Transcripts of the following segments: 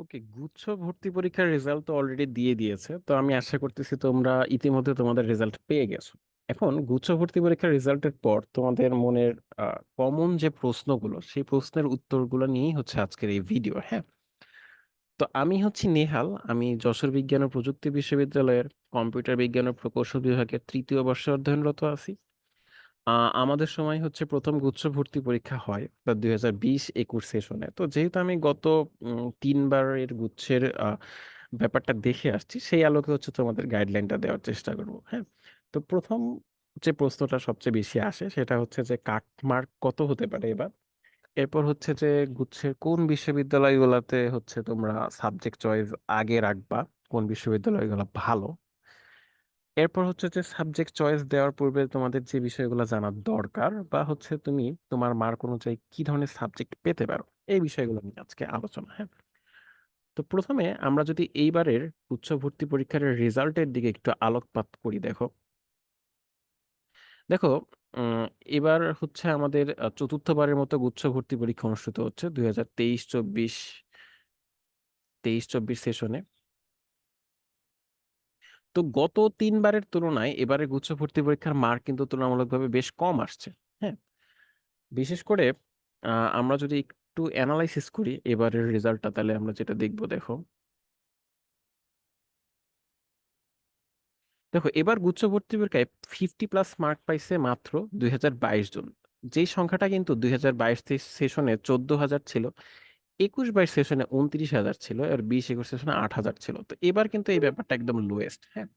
ওকে, গুচ্ছ ভর্তি পরীক্ষার রেজাল্ট তো অলরেডি দিয়ে দিয়েছে। তো আমি আশা করতেছি তোমরা ইতিমধ্যে তোমাদের রেজাল্ট পেয়ে গেছো। এখন গুচ্ছ ভর্তি পরীক্ষার রেজাল্টের পর তোমাদের মনের কমন যে প্রশ্নগুলো, সেই প্রশ্নের উত্তরগুলো নিয়েই হচ্ছে আজকের এই ভিডিও। হ্যাঁ, তো আমি হচ্ছি নেহাল। আমি যশোর বিজ্ঞান ও প্রযুক্তি বিশ্ববিদ্যালয়ের কম্পিউটার বিজ্ঞান ও প্রকৌশল বিভাগের তৃতীয় বর্ষে অধ্যয়নরত আছি। আমাদের সময় হচ্ছে প্রথম গুচ্ছ ভর্তি পরীক্ষা হয় তা 2020-21 সেশনে। তো যেহেতু আমি গত 3বারের গুচ্ছের ব্যাপারটা দেখে আসছি, সেই আলোকে হচ্ছে তোমাদের গাইডলাইনটা দেওয়ার চেষ্টা করব। হ্যাঁ, তো প্রথম যে প্রশ্নটা সবচেয়ে বেশি আসে সেটা হচ্ছে যে কাট মার্ক কত হতে পারে এবার। এরপর হচ্ছে যে গুচ্ছের কোন বিশ্ববিদ্যালয়গুলোতে হচ্ছে তোমরা সাবজেক্ট চয়েস আগে রাখবা, কোন বিশ্ববিদ্যালয়গুলো ভালো। এরপর হচ্ছে যে সাবজেক্ট চয়েস দেওয়ার পূর্বে তোমাদের যে বিষয়গুলো জানার দরকার, বা হচ্ছে তুমি তোমার মার্ক অনুযায়ী কি ধরনের সাবজেক্ট পেতে পারো, এই বিষয়গুলো নিয়ে আজকে আলোচনা। হ্যাঁ, তো প্রথমে আমরা যদি এইবারের উচ্চ ভর্তি পরীক্ষার রেজাল্টের দিকে একটু আলোকপাত করি। দেখো দেখো উম, এবার হচ্ছে আমাদের চতুর্থবারের মতো গুচ্ছ ভর্তি পরীক্ষা অনুষ্ঠিত হচ্ছে 2023-24 সেশনে। তো গত 3বারের তুলনায় এবারে গুচ্ছ ভর্তি পরীক্ষার মার্ক কিন্তু তুলনামূলকভাবে বেশ কম আসছে। হ্যাঁ, বিশেষ করে আমরা যদি একটু অ্যানালাইসিস করি এবারের রেজাল্টটা, তাহলে আমরা যেটা দেখবো, দেখো দেখো এবার গুচ্ছ ভর্তি পরীক্ষায় 50+ মার্ক পাইছে মাত্র 2022 জন। যেই সংখ্যাটা কিন্তু 2022 সেশনে 14,000 ছিল, 21-22 সেশনে 29,000 ছিল, আর 20-21 সেশনে 8,000 ছিল। তো এবার কিন্তু এই ব্যাপারটা একদম লোয়েস্ট। হ্যাঁ,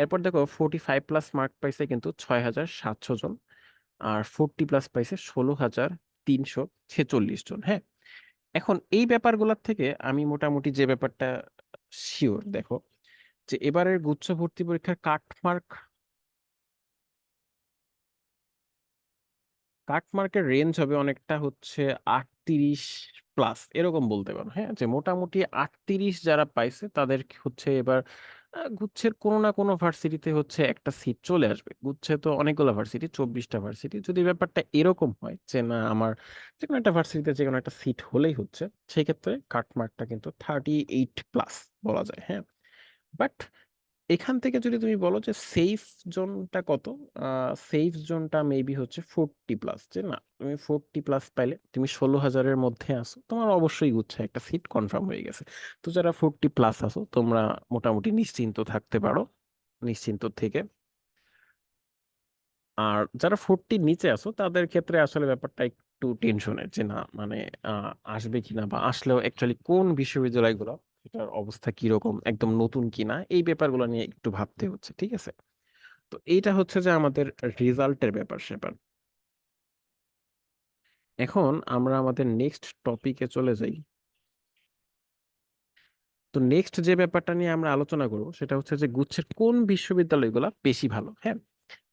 এরপর দেখো 45+ মার্ক পাইছে কিন্তু 6,700 জন, আর 40+ পাইছে 16,346 জন। হ্যাঁ, এখন এই ব্যাপারগুলোর থেকে আমি মোটামুটি যে ব্যাপারটা শিওর, দেখো যে এবারের গুচ্ছ ভর্তি পরীক্ষার কাটমার্কের রেঞ্জ হবে অনেকটা হচ্ছে 38+ এরকম বলতে পারো। হ্যাঁ, যে মোটামুটি 38 যারা পাইছে তাদের হচ্ছে এবার গুচ্ছের কোনো না কোনো ভার্সিটিতে হচ্ছে একটা সিট চলে আসবে। গুচ্ছে তো অনেকগুলো ভার্সিটি, 24টা ভার্সিটি। যদি ব্যাপারটা এরকম হয় যে না, আমার যে কোনো একটা ভার্সিটিতে যে কোনো একটা সিট হলেই হচ্ছে, সেই ক্ষেত্রে কাটমার্কটা কিন্তু 38+ বলা যায়। হ্যাঁ, বাট এখান থেকে যদি তুমি বলো যে সেফ জোনটা কত, সেফ জোনটা মেবি হচ্ছে 40+। যে না, তুমি 40+ পাইলে তুমি 16,000-এর মধ্যে আসো, তোমার অবশ্যই গুচ্ছে একটা সিট কনফার্ম হয়ে গেছে। তো যারা 40+ আসো তোমরা মোটামুটি নিশ্চিন্ত থাকতে পারো, নিশ্চিন্ত থেকে। আর যারা 40-র নিচে আসো তাদের ক্ষেত্রে আসলে ব্যাপারটা একটু টেনশনের, যে না মানে আসবে কিনা, বা আসলেও অ্যাকচুয়ালি কোন বিশ্ববিদ্যালয়গুলো, এটার অবস্থা কিরকম, একদম নতুন কিনা, এই ব্যাপারগুলো নিয়ে একটু ভাবতে হচ্ছে। ঠিক আছে, তো এইটা হচ্ছে যে আমাদের রেজাল্টের ব্যাপার স্যাপার। এখন আমরা আমাদের নেক্সট টপিকে চলে যাই। তো নেক্সট যে ব্যাপারটা নিয়ে আমরা আলোচনা করব সেটা হচ্ছে যে গুচ্ছের কোন বিশ্ববিদ্যালয়গুলো বেশি ভালো। হ্যাঁ,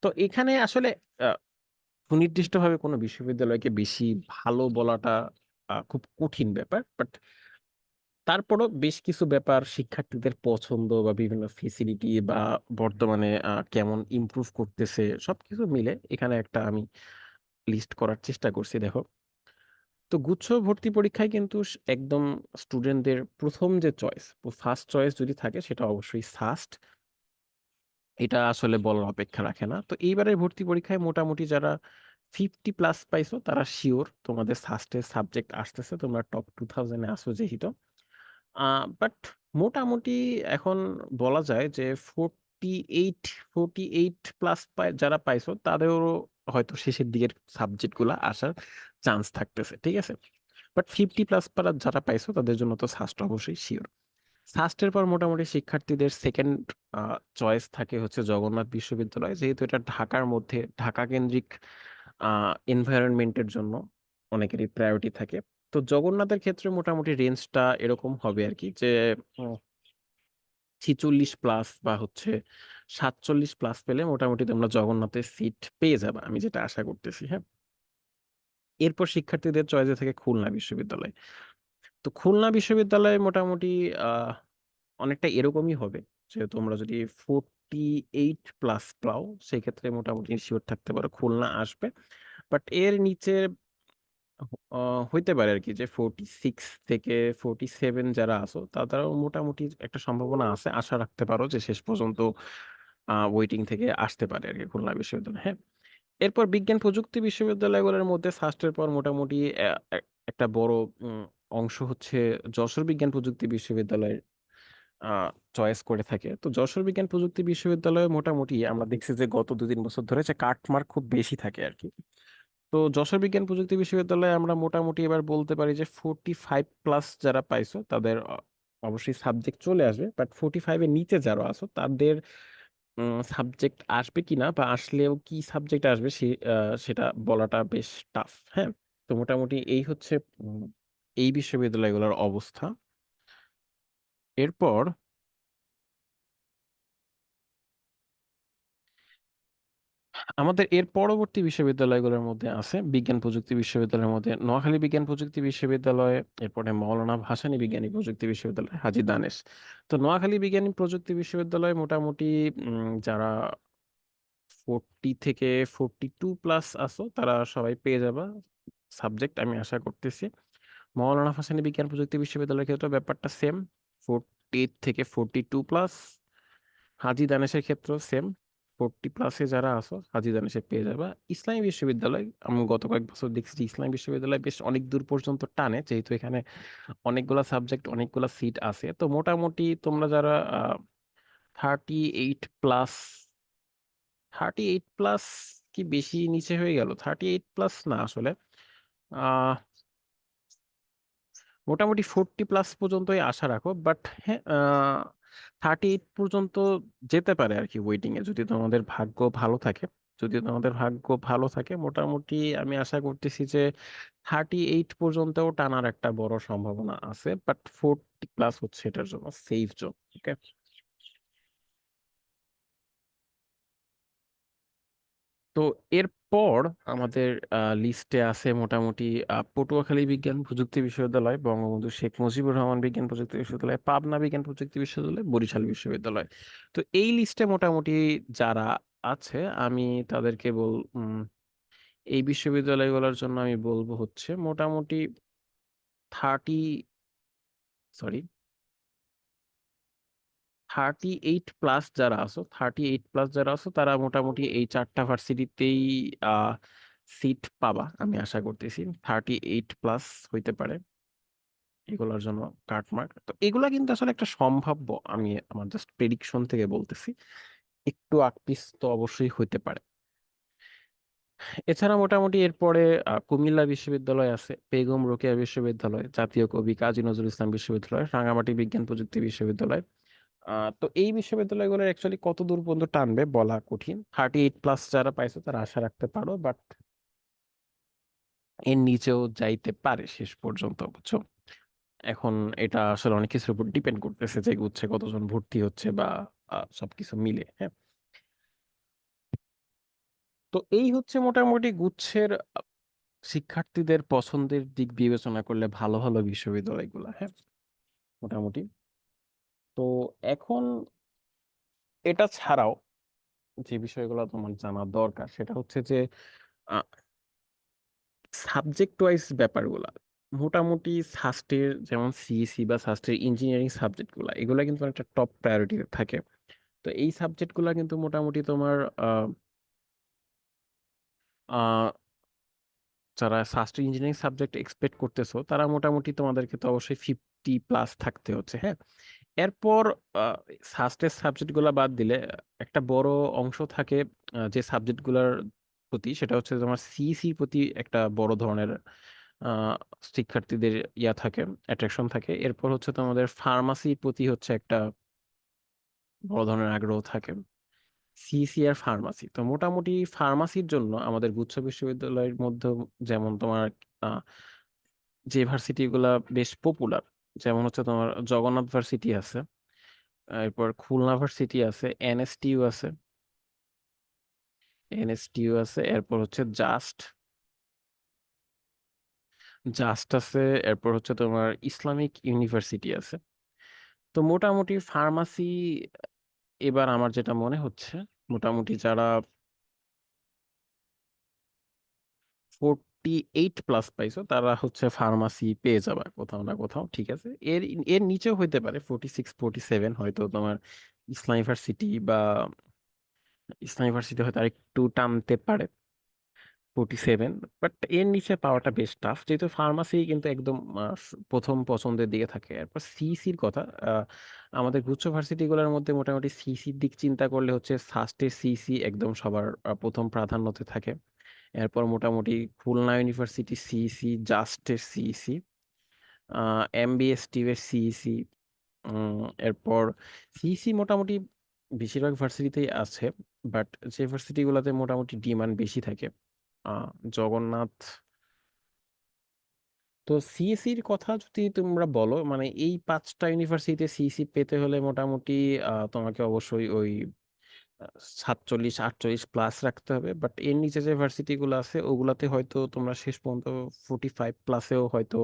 তো এখানে আসলে আহ, সুনির্দিষ্টভাবে কোনো বিশ্ববিদ্যালয়কে বেশি ভালো বলাটা খুব কঠিন ব্যাপার। বাট তারপরও বেশ কিছু ব্যাপার, শিক্ষার্থীদের পছন্দ বা বিভিন্ন ফেসিলিটি বা বর্তমানে কেমন ইমপ্রুভ করতেছে, সবকিছু মিলে এখানে একটা আমি লিস্ট করার চেষ্টা করছি। দেখো, তো গুচ্ছ ভর্তি পরীক্ষায় কিন্তু একদম স্টুডেন্টদের প্রথম যে চয়েস, ফার্স্ট চয়েস যদি থাকে সেটা অবশ্যই সাস্ট। এটা আসলে বলার অপেক্ষা রাখে না। তো এইবারের ভর্তি পরীক্ষায় মোটামুটি যারা 50+ পাইছো তারা শিওর তোমাদের সাস্টের সাবজেক্ট আসতেছে, তোমরা টপ 2000-এ আসো যেহেতু। বাট মোটামুটি এখন বলা যায় যে 48 48+ যারা পাইছো তাদেরও হয়তো শেষের দিকের সাবজেক্ট গুলা আসার চান্স থাকতেছে। ঠিক আছে, বাট 50+ পারা যারা পাইছো তাদের জন্য তো সাস্ট অবশ্যই শিওর। সাস্টের পর মোটামুটি শিক্ষার্থীদের সেকেন্ড চয়েস থাকে হচ্ছে জগন্নাথ বিশ্ববিদ্যালয়, যেহেতু এটা ঢাকার মধ্যে, ঢাকা কেন্দ্রিক এনভায়রনমেন্টের জন্য অনেকেরই প্রায়োরিটি থাকে। তো জগন্নাথের ক্ষেত্রে মোটামুটি রেঞ্জটা এরকম হবে আর কি, যে 46+ বা হচ্ছে 47+ পেলে মোটামুটি তোমরা জগন্নাথের সিট পেয়ে যাবে, আমি যেটা আশা করতেছি। হ্যাঁ, এরপর শিক্ষার্থীদের চয়েসে থাকে খুলনা বিশ্ববিদ্যালয়। তো খুলনা বিশ্ববিদ্যালয়ে মোটামুটি আহ অনেকটা এরকমই হবে, যে তোমরা যদি 48+ পাও সেক্ষেত্রে মোটামুটি শিওর থাকতে পারো খুলনা আসবে। বাট এর নিচে হইতে পারে আর কি যে 46 থেকে 47 যারা আছো তারাও মোটামুটি একটা সম্ভাবনা আছে, আশা রাখতে পারো যে শেষ পর্যন্ত ওয়েটিং থেকে আসতে পারে আর কি খুলনা বিশ্ববিদ্যালয়। হ্যাঁ, এরপর বিজ্ঞান প্রযুক্তি বিশ্ববিদ্যালয়গুলোর মধ্যে ফার্স্টের পর মোটামুটি একটা বড় উম, অংশ হচ্ছে যশোর বিজ্ঞান প্রযুক্তি বিশ্ববিদ্যালয়ের চয়েস করে থাকে। তো যশোর বিজ্ঞান প্রযুক্তি বিশ্ববিদ্যালয়ে মোটামুটি আমরা দেখছি যে গত 2-3 বছর ধরে যে কাটমার্ক খুব বেশি থাকে আর কি। তো যশোর বিজ্ঞান প্রযুক্তি বিশ্ববিদ্যালয়ে আমরা মোটামুটি এবার বলতে পারি যে 45+ যারা পাইছো তাদের অবশ্যই সাবজেক্ট চলে আসবে, বাট 45-এর নিচে যারা আছো তাদের সাবজেক্ট আসবে কিনা বা আসলেও কি সাবজেক্ট আসবে সেটা বলাটা বেশ টাফ। হ্যাঁ, তো মোটামুটি এই হচ্ছে এই বিশ্ববিদ্যালয়গুলোর অবস্থা। এরপর আমাদের এর পরবর্তী বিশ্ববিদ্যালয়গুলোর মধ্যে আছে বিজ্ঞান প্রযুক্তি বিশ্ববিদ্যালয়ের মধ্যে নোয়াখালী বিজ্ঞান প্রযুক্তি বিশ্ববিদ্যালয়, এরপরে মাওলানা ভাসানী বিজ্ঞানী প্রযুক্তি বিশ্ববিদ্যালয় হাজী দানেশ। তো নোয়াখালী বিজ্ঞানী প্রযুক্তি বিশ্ববিদ্যালয় মোটামুটি যারা 40 থেকে 42+ আছো তারা সবাই পেয়ে যাবা সাবজেক্ট, আমি আশা করতেছি। মাওলানা ভাসানী বিজ্ঞান প্রযুক্তি বিশ্ববিদ্যালয়ের ক্ষেত্রে ব্যাপারটা সেম, 40 থেকে 42+। হাজী দানেশের ক্ষেত্রেও সেম, 40+-এ যারা আছো হাজী দানেশে পেয়ে যাবা। ইসলামী বিশ্ববিদ্যালয় আমি গত কয়েক বছর দেখছি যে ইসলামী বিশ্ববিদ্যালয় বেশ অনেক দূর পর্যন্ত টানে, যেহেতু এখানে অনেকগুলা সাবজেক্ট অনেকগুলা সিট আছে। তো মোটামুটি তোমরা যারা 38+, 38+ কি বেশি নিচে হয়ে গেল, 38+ না আসলে আহ মোটামুটি 40+ পর্যন্তই আশা রাখো, বাট হ্যাঁ 38 পর্যন্ত যেতে পারে আর কি ওয়েটিং এ, যদি তোমাদের ভাগ্য ভালো থাকে। যদি তোমাদের ভাগ্য ভালো থাকে মোটামুটি আমি আশা করতেছি যে 38 পর্যন্তও টানার একটা বড় সম্ভাবনা আছে, বাট 40+ হচ্ছে এটার জন্য সেফ জোন। ওকে, তো এরপর আমাদের লিস্টে আছে মোটামুটি পটুয়াখালী বিজ্ঞান প্রযুক্তি বিশ্ববিদ্যালয়, বঙ্গবন্ধু শেখ মুজিবুর রহমান বিজ্ঞান প্রযুক্তি বিশ্ববিদ্যালয়, পাবনা বিজ্ঞান প্রযুক্তি বিশ্ববিদ্যালয়, বরিশাল বিশ্ববিদ্যালয়। তো এই লিস্টে মোটামুটি যারা আছে আমি তাদেরকে এই বিশ্ববিদ্যালয়গুলোর জন্য আমি বলবো হচ্ছে মোটামুটি 30, সরি, 38+ যারা আছো তারা মোটামুটি এই 4টা ভার্সিটিতেই আহ সিট পাবা আমি আশা করতেছি। 38+ হইতে পারে এগুলোর জন্য কাটমার্ক। তো এগুলা কিন্তু আসলে একটা সম্ভাব্য, আমি আমার জাস্ট প্রেডিকশন থেকে বলতেছি, একটু আকপিস তো অবশ্যই হইতে পারে। এছাড়া মোটামুটি এরপরে কুমিল্লা বিশ্ববিদ্যালয় আছে, বেগম রোকেয়া বিশ্ববিদ্যালয়, জাতীয় কবি কাজী নজরুল ইসলাম বিশ্ববিদ্যালয়, রাঙামাটি বিজ্ঞান প্রযুক্তি বিশ্ববিদ্যালয়। তো এই বিশ্ববিদ্যালয়গুলোর অ্যাকচুয়ালি কত দূর পর্যন্ত টানবে বলা কঠিন। 38+ যারা পাইছে তারা আশা রাখতে পারো, বাট এর নিচেও যাইতে পারে শেষ পর্যন্ত, বুঝছো। এখন এটা আসলে অনেক কিছুর উপর ডিপেন্ড করতেছে যে গুচ্ছে কতজন ভর্তি হচ্ছে বা সবকিছু মিলে। হ্যাঁ, তো এই হচ্ছে মোটামুটি গুচ্ছের শিক্ষার্থীদের পছন্দের দিক বিবেচনা করলে ভালো ভালো বিশ্ববিদ্যালয়গুলো। হ্যাঁ, মোটামুটি। তো এখন এটা ছাড়াও যে বিষয়গুলো তোমার জানা দরকার সেটা হচ্ছে যে সাবজেক্ট ওয়াইজ ব্যাপারগুলা মোটামুটি সাস্টের, যেমন সিএসসি বা সাস্টের ইঞ্জিনিয়ারিং সাবজেক্টগুলো এগুলা কিন্তু একটা টপ প্রায়োরিটিতে থাকে। তো এই সাবজেক্টগুলো কিন্তু মোটামুটি তোমার আহ, আহ, যারা সাস্টের ইঞ্জিনিয়ারিং সাবজেক্ট এক্সপেক্ট করতেছো তারা মোটামুটি তোমাদেরকে তো অবশ্যই 50+ থাকতে হচ্ছে। হ্যাঁ, এরপর সাস্টের সাবজেক্টগুলো বাদ দিলে একটা বড় অংশ থাকে যে সাবজেক্টগুলোর প্রতি, সেটা হচ্ছে তোমার সিইসির প্রতি একটা বড় ধরনের আহ, শিক্ষার্থীদের থাকে, অ্যাট্রাকশন থাকে। এরপর হচ্ছে তোমাদের ফার্মাসির প্রতি হচ্ছে একটা বড় ধরনের আগ্রহ থাকে, সিইসি আর ফার্মাসি। তো মোটামুটি ফার্মাসির জন্য আমাদের গুচ্ছ বিশ্ববিদ্যালয়ের মধ্যে যেমন তোমার আহ, যে ভার্সিটি গুলা বেশ পপুলার, যেমন হচ্ছে তোমার জগন্নাথ ভার্সিটি আছে, এরপর খুলনা ভার্সিটি আছে, এনএসটিইউ আছে, এরপর হচ্ছে জাস্ট জাস্ট আছে, এরপর হচ্ছে তোমার ইসলামিক ইউনিভার্সিটি আছে। তো মোটামুটি ফার্মাসি এবার আমার যেটা মনে হচ্ছে মোটামুটি যারা 48+ পাইছো, তারা হচ্ছে ফার্মাসি পেয়ে যাবে কোথাও না কোথাও, ঠিক আছে। এর এর নিচেও হইতে পারে 46 47, হয়তো তোমার ইসলাম ইউনিভার্সিটি বা ইসলাম ইউনিভার্সিটি হয়তো আরেকটু টানতে পারে 47, বাট এর নিচে পাওয়াটা বেশ টাফ, যেহেতু ফার্মাসি কিন্তু একদম প্রথম পছন্দের দিকে থাকে। এরপর সিসির কথা, আমাদের গুচ্ছ ভার্সিটি গুলোর মধ্যে মোটামুটি সিসির দিক চিন্তা করলে হচ্ছে সাস্টের সিসি একদম সবার প্রথম প্রাধান্যতে থাকে। এরপর মোটামুটি খুলনা ইউনিভার্সিটি সিইসি, জাস্টের সিইসি, এমবিএস টিভের সিইসি, এরপর সিইসি মোটামুটি বেশিরভাগ ভার্সিটিতেই আছে, বাট যে ভার্সিটিগুলোতে মোটামুটি ডিমান্ড বেশি থাকে, জগন্নাথ। তো সিএসির কথা যদি তোমরা বলো, মানে এই 5টা ইউনিভার্সিটিতে সিইসি পেতে হলে মোটামুটি তোমাকে অবশ্যই ওই 47 48+ রাখতে হবে, বাট এর নিচে যে ভার্সিটি গুলো আছে ওগুলাতে হয়তো তোমরা শেষ পর্যন্ত 45+এও হয়তো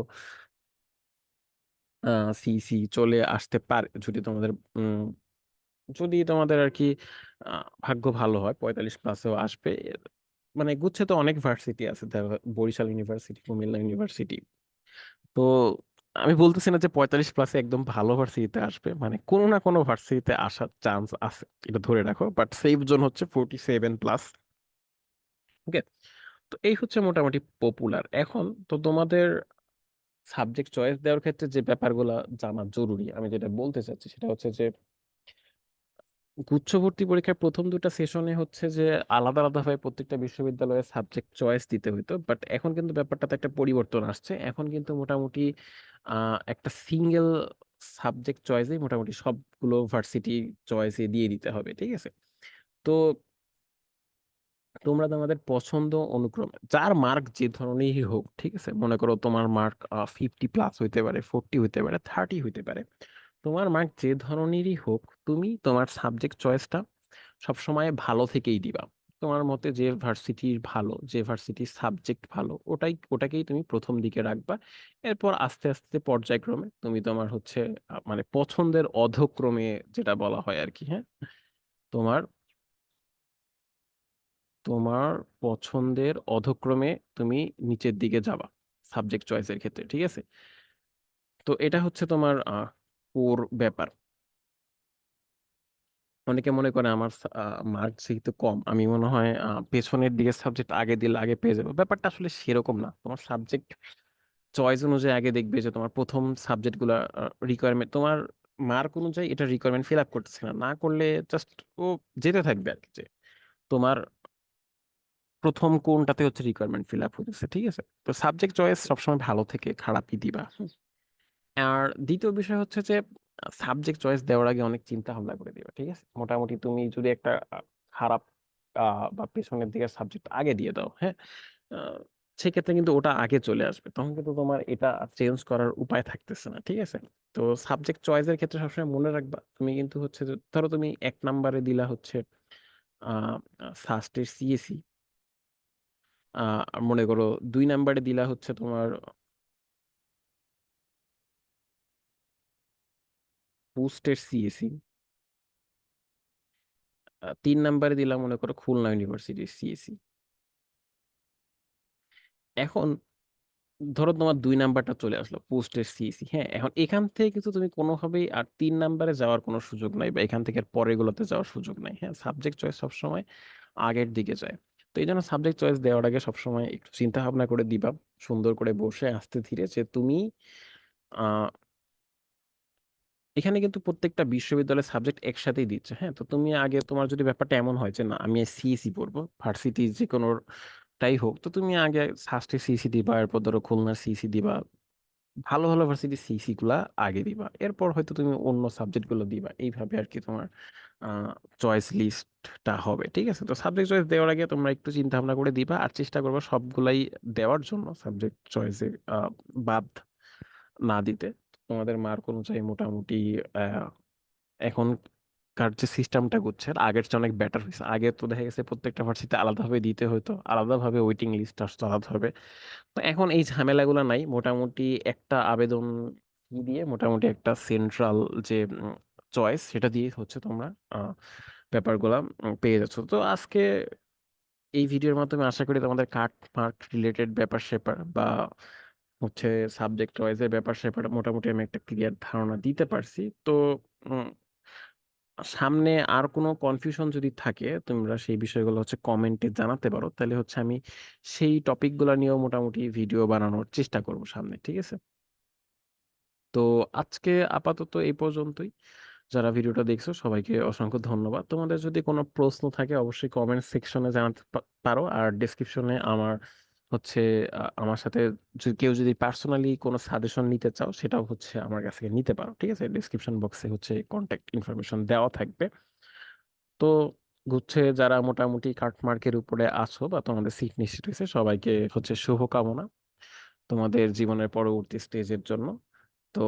সিইসি চলে আসতে পারে, যদি তোমাদের আর কি ভাগ্য ভালো হয়, 45+এও আসবে। মানে গুচ্ছে তো অনেক ভার্সিটি আছে, ধরো বরিশাল ইউনিভার্সিটি, কুমিল্লা ইউনিভার্সিটি। তো আমি বলতেছি না যে 45+এ একদম ভালো ভার্সিটিতে আসবে, মানে কোনো না কোনো ভার্সিটিতে আসার চান্স আছে, এটা ধরে রাখো, বাট সেফ জোন হচ্ছে 47+। ওকে, তো এই হচ্ছে মোটামুটি পপুলার। এখন তো তোমাদের সাবজেক্ট চয়েস দেওয়ার ক্ষেত্রে যে ব্যাপারগুলো জানা জরুরি, আমি যেটা বলতে চাচ্ছি সেটা হচ্ছে যে গুচ্ছ ভর্তি পরীক্ষার প্রথম দুটো সেশনে হচ্ছে যে আলাদা আলাদা ভাবে প্রত্যেকটা বিশ্ববিদ্যালয়ে সাবজেক্ট চয়েস দিতে হইতো, বাট এখন কিন্তু ব্যাপারটাতে একটা পরিবর্তন আসছে। এখন কিন্তু মোটামুটি একটা সিঙ্গেল সাবজেক্ট চয়েসে মোটামুটি সবগুলো ভার্সিটি চয়েসে দিয়ে দিতে হবে, ঠিক আছে। তো তোমরা তোমাদের পছন্দ অনুক্রমে যার মার্ক যে ধরনেরই হোক, ঠিক আছে, মনে করো তোমার মার্ক 50+ হইতে পারে, 40 হইতে পারে, 30 হইতে পারে, তোমার মার্ক যে ধরনেরই হোক, তুমি তোমার সাবজেক্ট চয়েসটা সবসময় ভালো থেকেই দিবা। তোমার মতে যে ভার্সিটির ভালো, যে ভার্সিটির সাবজেক্ট ভালো, ওটাকেই তুমি প্রথম দিকে রাখবা। এরপর আস্তে আস্তে পর্যায়ক্রমে তুমি তোমার হচ্ছে মানে পছন্দের অধক্রমে, যেটা বলা হয় আর কি, হ্যাঁ, তোমার তোমার পছন্দের অধক্রমে তুমি নিচের দিকে যাবা সাবজেক্ট চয়েসের ক্ষেত্রে, ঠিক আছে। তো এটা হচ্ছে তোমার কোর ব্যাপার। অনেকে মনে করে আমার মার্ক যেহেতু কম, আমি মনে হয় পেছনের দিকে সাবজেক্ট আগে দিলে আগে পেয়ে যাবো। ব্যাপারটা আসলে সেরকম না। তোমার সাবজেক্ট চয়েস অনুযায়ী আগে দেখবে যে তোমার প্রথম সাবজেক্ট গুলা রিকোয়ারমেন্ট, তোমার মার্ক অনুযায়ী এটা রিকোয়ারমেন্ট ফিল আপ করতেছে না, না করলে জাস্ট ও যেতে থাকবে আর কি, যে তোমার প্রথম কোনটাতে হচ্ছে রিকোয়ারমেন্ট ফিল আপ হতেছে, ঠিক আছে। তো সাবজেক্ট চয়েস সবসময় ভালো থেকে খারাপই দিবা। আর দ্বিতীয় বিষয় হচ্ছে যে সাবজেক্ট চয়েস দেওয়ার আগে অনেক চিন্তা ভাবনা করে দিবা, ঠিক আছে। মোটামুটি তুমি যদি একটা খারাপ বা পেছনের দিকের সাবজেক্ট আগে দিয়ে দাও, হ্যাঁ, আহ, সেক্ষেত্রে কিন্তু ওটা আগে চলে আসবে, তখন কিন্তু তোমার এটা চেঞ্জ করার উপায় থাকতেছে না, ঠিক আছে। তো সাবজেক্ট চয়েসের ক্ষেত্রে সবসময় মনে রাখবা, তুমি কিন্তু হচ্ছে যে ধরো তুমি 1 নম্বরে দিলা হচ্ছে আহ ফার্স্টের সিএসি, মনে করো 2 নম্বরে দিলা হচ্ছে তোমার পোস্টের সিএসি, 3 নম্বরে দিলাম মনে করো খুলনা ইউনিভার্সিটির সিএসি। এখন ধরো তোমার 2 নাম্বারটা চলে আসলো পোস্টের সিএসি, হ্যাঁ, এখন এখান থেকে কিন্তু তুমি কোনোভাবেই আর 3 নম্বরে যাওয়ার কোনো সুযোগ নাই, বা এখান থেকে আর পরেরগুলোতে যাওয়ার সুযোগ নাই, হ্যাঁ। সাবজেক্ট চয়েস সবসময় আগের দিকে যায়। তো এই জন্য সাবজেক্ট চয়েস দেওয়ার আগে সবসময় একটু চিন্তা ভাবনা করে দিবা, সুন্দর করে বসে আস্তে ধীরে, যে তুমি এখানে কিন্তু প্রত্যেকটা বিশ্ববিদ্যালয়ের সাবজেক্ট একসাথেই দিচ্ছে, হ্যাঁ। তো তুমি আগে, তোমার যদি ব্যাপারটা এমন হয় যে না আমি সিইসি পড়বো, ভার্সিটি যে কোনোটাই হোক, তো তুমি আগে ফার্স্টে সিইসি দিবা, এরপর ধরো খুলনার সিইসি দিবা, ভালো ভালো ভার্সিটি সিইসি গুলা আগে দিবা, এরপর হয়তো তুমি অন্য সাবজেক্ট গুলো দিবা, এইভাবে আর কি তোমার চয়েস লিস্টটা হবে, ঠিক আছে। তো সাবজেক্ট চয়েস দেওয়ার আগে তোমরা একটু চিন্তা ভাবনা করে দিবা, আর চেষ্টা করবে সবগুলাই দেওয়ার জন্য, সাবজেক্ট চয়েসে বাদ না দিতে। তোমাদের মার্ক অনুযায়ী মোটামুটি আহ, এখনকার যে সিস্টেমটা করছে আগের চেয়ে অনেক বেটার হয়েছে। আগে তো দেখা গেছে প্রত্যেকটা ভার্সিটিতে আলাদাভাবে দিতে হতো, আলাদাভাবে ওয়েটিং লিস্ট আসতো আলাদাভাবে। তো এখন এই ঝামেলাগুলো নাই, মোটামুটি একটা আবেদন ফি দিয়ে মোটামুটি একটা সেন্ট্রাল যে চয়েস, সেটা দিয়ে হচ্ছে তোমরা আহ, ব্যাপারগুলা পেয়ে যাচ্ছ। তো আজকে এই ভিডিওর মাধ্যমে আশা করি তোমাদের কাট মার্ক রিলেটেড ব্যাপার-স্যাপার বা হচ্ছে সাবজেক্ট ওয়াইজ এর ব্যাপার-স্যাপার মোটামুটি আমি একটা ক্লিয়ার ধারণা দিতে পারছি। তো উম সামনে আর কোনো কনফিউশন যদি থাকে তোমরা সেই বিষয়গুলো হচ্ছে কমেন্টে জানাতে পারো। তাইলে হচ্ছে আমি সেই টপিকগুলা নিয়েও মোটামুটি ভিডিও বানানোর চেষ্টা করব সামনে। ঠিক আছে? তো আজকে আপাতত এই পর্যন্তই। যারা ভিডিওটা দেখছো সবাইকে অসংখ্য ধন্যবাদ। তোমাদের যদি কোনো প্রশ্ন থাকে অবশ্যই কমেন্ট সেকশনে জানাতে পারো। আর ডেসক্রিপশনে আমার হচ্ছে আমার সাথে কেউ যদি পার্সোনালি কোনো সাজেশন নিতে চাও সেটাও হচ্ছে আমার কাছ থেকে নিতে পারো। ঠিক আছে? ডেসক্রিপশন বক্সে হচ্ছে কন্ট্যাক্ট ইনফরমেশন দেওয়া থাকবে। তো হচ্ছে যারা মোটামুটি কাটমার্কের উপরে আছো বা তোমাদের সিট নিশ্চিত হয়েছে সবাইকে হচ্ছে শুভকামনা তোমাদের জীবনের পরবর্তী স্টেজের জন্য। তো